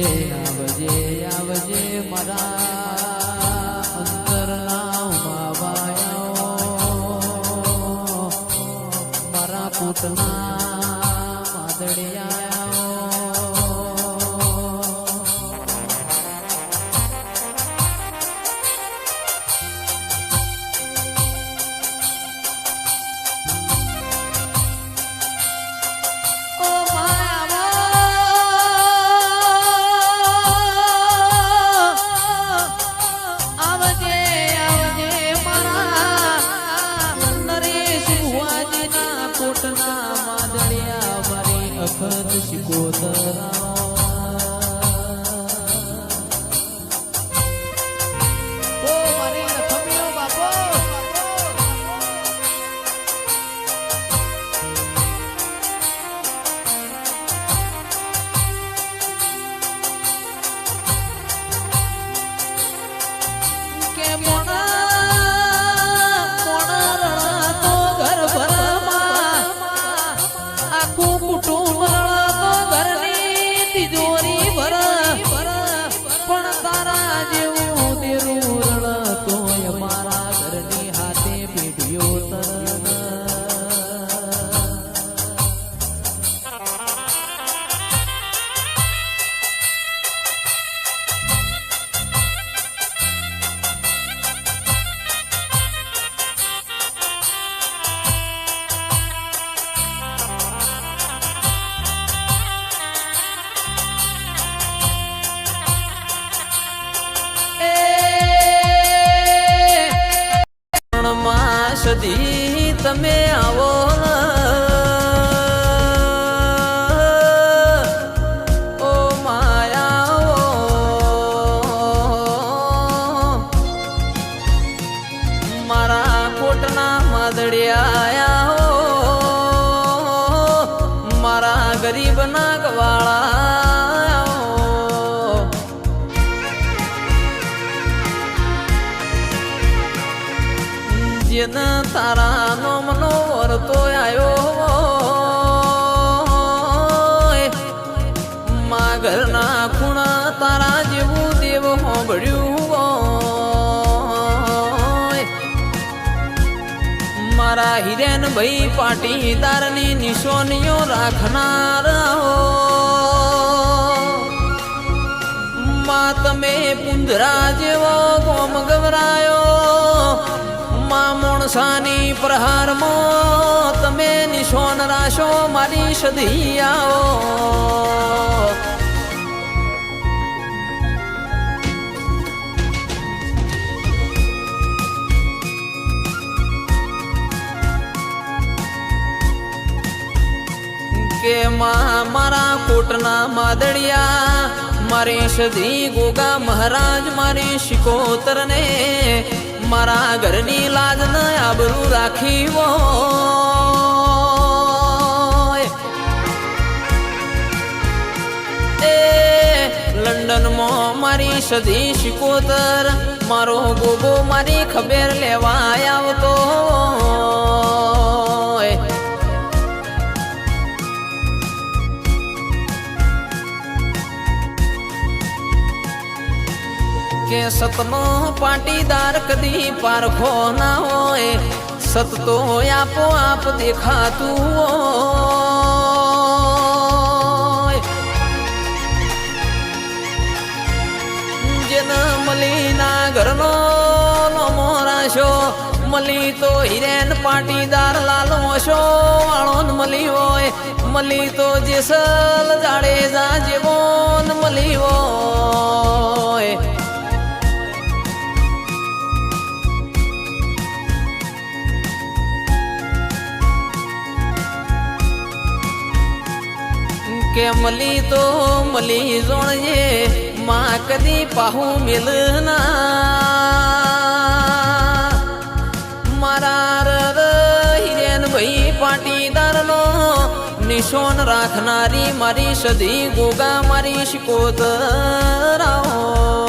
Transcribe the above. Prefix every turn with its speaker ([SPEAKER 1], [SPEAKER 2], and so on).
[SPEAKER 1] આવજે આવજે મારા અંતરના બાબાયો મારા પૂતના માદડિયા
[SPEAKER 2] સદી તમે આવો ઓ માયા મારા કોટના માદડિયા મારા ગરીબના ગવાળા જેન તારા નોમનો વરતો આવ્યો મા ઘરના ખૂણા તારા જેવું દેવ હોંભળ્યું મારા હિરેન ભાઈ પાટીદારની નિશાનીઓ રાખનાર મા તમે પુંધરા જેવો ગોમ ગવરાયો માણસાની પ્રહારમાં તમે નિશાન રાશો મારી સદી આવો કે મારા કોટના માદડિયા મારી સદી ગોગા મહારાજ મારી શિકોતર ને મારા ઘરની લાજ ન આબરૂ રાખી એ લંડનમાં મારી સદી શિકોતર મારો ગોગો મારી ખબર લેવા આવતો કે સતનો પાટીદાર કદી પારખો ના હોય સત તો આપો આપ દેખાતું હોય જેન મલીના ઘરનો મોરાશો મલી તો હિરેન પાટીદાર લાલો શો વાળો મલી હોય મલી તો જેસલ જાડેજા જેવો મલી હોય કે મલી તો મલી જોણજે માં કદી પાહુ મિલના મારા હિરેન ભાઈ પાટીદારનો નિશાન રાખનારી મારી સદી ગોગા મારી શિકોતર આવો